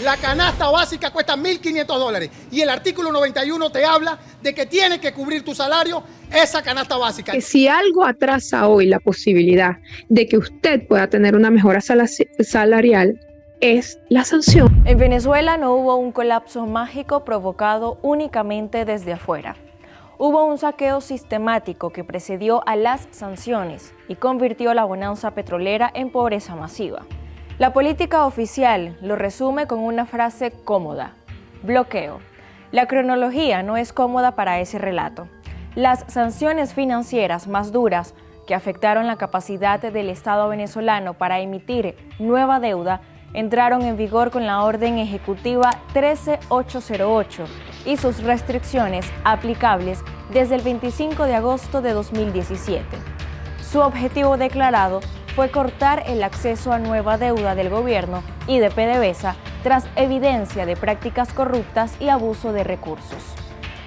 La canasta básica cuesta $1.500 y el artículo 91 te habla de que tienes que cubrir tu salario esa canasta básica. Que si algo atrasa hoy la posibilidad de que usted pueda tener una mejora salarial es la sanción. En Venezuela no hubo un colapso mágico provocado únicamente desde afuera. Hubo un saqueo sistemático que precedió a las sanciones y convirtió la bonanza petrolera en pobreza masiva. La política oficial lo resume con una frase cómoda: bloqueo. La cronología no es cómoda para ese relato. Las sanciones financieras más duras que afectaron la capacidad del Estado venezolano para emitir nueva deuda entraron en vigor con la Orden Ejecutiva 13808 y sus restricciones aplicables desde el 25 de agosto de 2017. Su objetivo declarado fue cortar el acceso a nueva deuda del gobierno y de PDVSA tras evidencia de prácticas corruptas y abuso de recursos.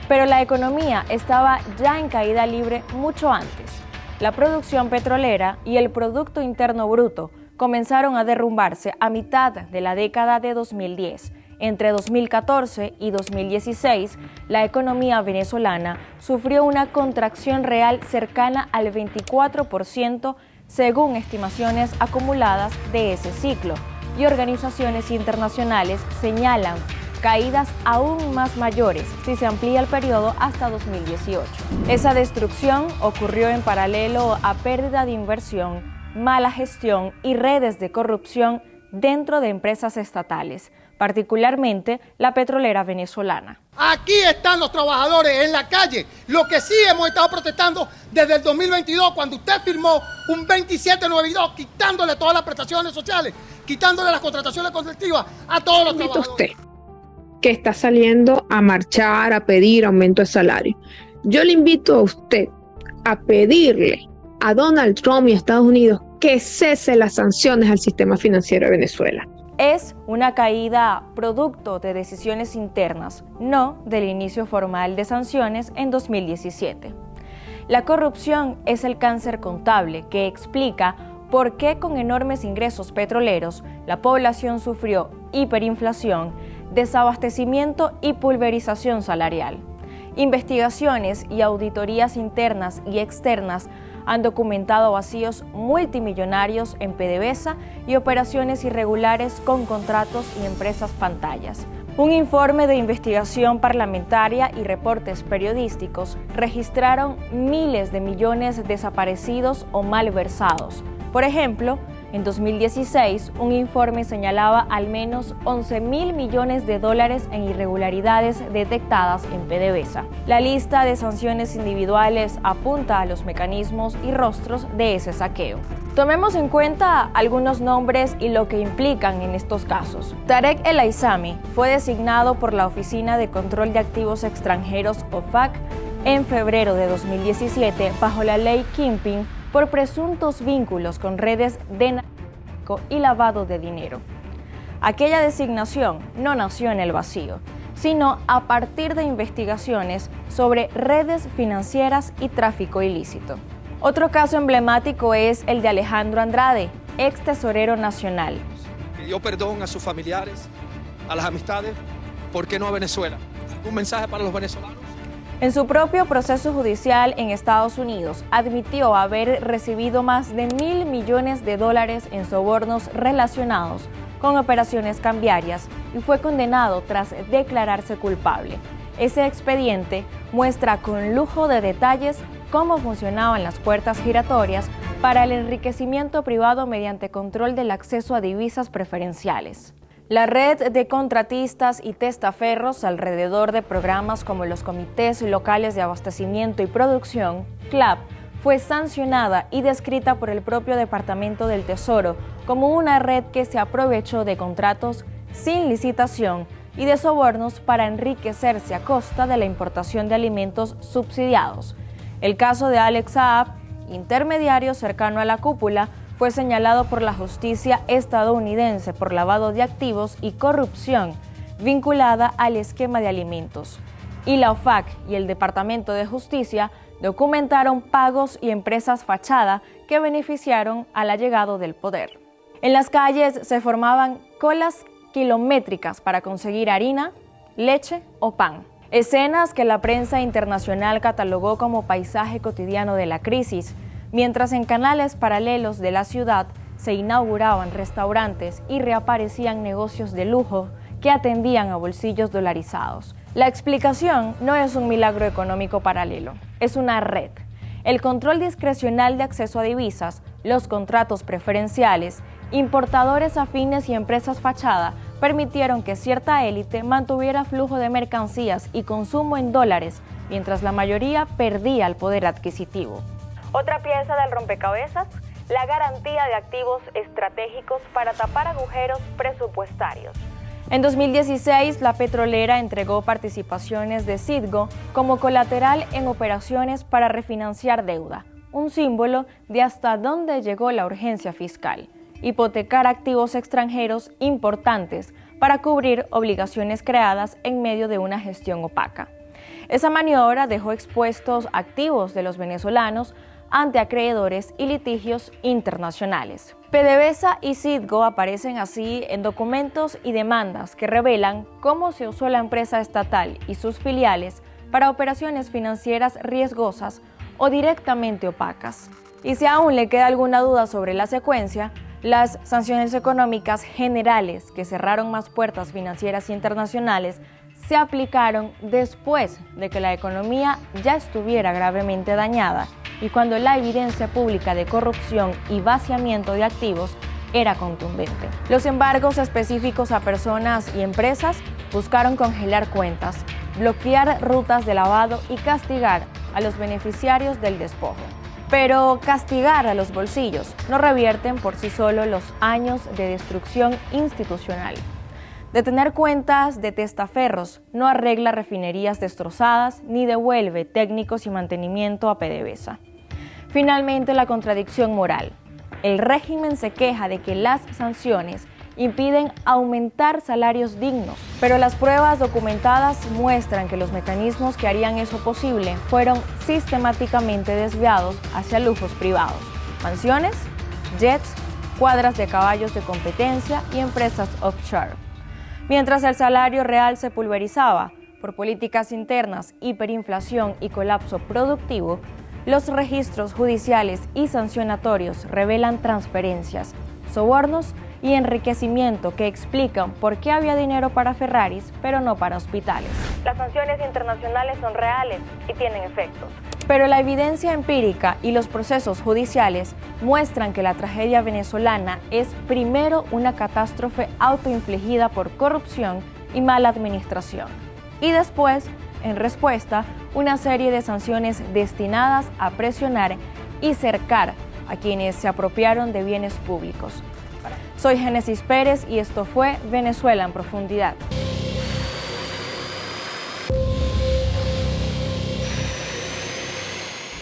Pero la economía estaba ya en caída libre mucho antes. La producción petrolera y el Producto Interno Bruto comenzaron a derrumbarse a mitad de la década de 2010. Entre 2014 y 2016, la economía venezolana sufrió una contracción real cercana al 24%, según estimaciones acumuladas de ese ciclo, y organizaciones internacionales señalan caídas aún más mayores si se amplía el periodo hasta 2018. Esa destrucción ocurrió en paralelo a pérdida de inversión, mala gestión y redes de corrupción dentro de empresas estatales, particularmente la petrolera venezolana. Aquí están los trabajadores en la calle. Lo que sí hemos estado protestando desde el 2022, cuando usted firmó un 2792, quitándole todas las prestaciones sociales, quitándole las contrataciones colectivas a todos los trabajadores. Usted que está saliendo a marchar, a pedir aumento de salario. Yo le invito a usted a pedirle a Donald Trump y a Estados Unidos que cese las sanciones al sistema financiero de Venezuela. Es una caída producto de decisiones internas, no del inicio formal de sanciones en 2017. La corrupción es el cáncer contable que explica por qué con enormes ingresos petroleros la población sufrió hiperinflación, desabastecimiento y pulverización salarial. Investigaciones y auditorías internas y externas han documentado vacíos multimillonarios en PDVSA y operaciones irregulares con contratos y empresas pantallas. Un informe de investigación parlamentaria y reportes periodísticos registraron miles de millones desaparecidos o malversados. Por ejemplo, en 2016, un informe señalaba al menos $11.000 millones en irregularidades detectadas en PDVSA. La lista de sanciones individuales apunta a los mecanismos y rostros de ese saqueo. Tomemos en cuenta algunos nombres y lo que implican en estos casos. Tarek El Aizami fue designado por la Oficina de Control de Activos Extranjeros, OFAC, en febrero de 2017 bajo la ley Kingpin por presuntos vínculos con redes de narcotráfico y lavado de dinero. Aquella designación no nació en el vacío, sino a partir de investigaciones sobre redes financieras y tráfico ilícito. Otro caso emblemático es el de Alejandro Andrade, ex tesorero nacional. Pidió perdón a sus familiares, a las amistades, ¿por qué no a Venezuela? ¿Algún mensaje para los venezolanos? En su propio proceso judicial en Estados Unidos, admitió haber recibido más de $1.000 millones en sobornos relacionados con operaciones cambiarias y fue condenado tras declararse culpable. Ese expediente muestra con lujo de detalles cómo funcionaban las puertas giratorias para el enriquecimiento privado mediante control del acceso a divisas preferenciales. La red de contratistas y testaferros alrededor de programas como los Comités Locales de Abastecimiento y Producción, CLAP, fue sancionada y descrita por el propio Departamento del Tesoro como una red que se aprovechó de contratos sin licitación y de sobornos para enriquecerse a costa de la importación de alimentos subsidiados. El caso de Alex Saab, intermediario cercano a la cúpula, fue señalado por la justicia estadounidense por lavado de activos y corrupción vinculada al esquema de alimentos. Y la OFAC y el Departamento de Justicia documentaron pagos y empresas fachada que beneficiaron al allegado del poder. En las calles se formaban colas kilométricas para conseguir harina, leche o pan. Escenas que la prensa internacional catalogó como paisaje cotidiano de la crisis, mientras en canales paralelos de la ciudad se inauguraban restaurantes y reaparecían negocios de lujo que atendían a bolsillos dolarizados. La explicación no es un milagro económico paralelo, es una red. El control discrecional de acceso a divisas, los contratos preferenciales, importadores afines y empresas fachada permitieron que cierta élite mantuviera flujo de mercancías y consumo en dólares, mientras la mayoría perdía el poder adquisitivo. Otra pieza del rompecabezas, la garantía de activos estratégicos para tapar agujeros presupuestarios. En 2016, la petrolera entregó participaciones de Citgo como colateral en operaciones para refinanciar deuda, un símbolo de hasta dónde llegó la urgencia fiscal: hipotecar activos extranjeros importantes para cubrir obligaciones creadas en medio de una gestión opaca. Esa maniobra dejó expuestos activos de los venezolanos ante acreedores y litigios internacionales. PDVSA y Citgo aparecen así en documentos y demandas que revelan cómo se usó la empresa estatal y sus filiales para operaciones financieras riesgosas o directamente opacas. Y si aún le queda alguna duda sobre la secuencia, las sanciones económicas generales que cerraron más puertas financieras internacionales se aplicaron después de que la economía ya estuviera gravemente dañada y cuando la evidencia pública de corrupción y vaciamiento de activos era contundente. Los embargos específicos a personas y empresas buscaron congelar cuentas, bloquear rutas de lavado y castigar a los beneficiarios del despojo. Pero castigar a los bolsillos no revierten por sí solo los años de destrucción institucional. Detener cuentas de testaferros no arregla refinerías destrozadas ni devuelve técnicos y mantenimiento a PDVSA. Finalmente, la contradicción moral. El régimen se queja de que las sanciones impiden aumentar salarios dignos, pero las pruebas documentadas muestran que los mecanismos que harían eso posible fueron sistemáticamente desviados hacia lujos privados, mansiones, jets, cuadras de caballos de competencia y empresas offshore. Mientras el salario real se pulverizaba por políticas internas, hiperinflación y colapso productivo, los registros judiciales y sancionatorios revelan transferencias, sobornos y enriquecimiento que explican por qué había dinero para Ferraris, pero no para hospitales. Las sanciones internacionales son reales y tienen efectos. Pero la evidencia empírica y los procesos judiciales muestran que la tragedia venezolana es primero una catástrofe autoinfligida por corrupción y mala administración, y después, en respuesta, una serie de sanciones destinadas a presionar y cercar a quienes se apropiaron de bienes públicos. Soy Génesis Pérez y esto fue Venezuela en Profundidad.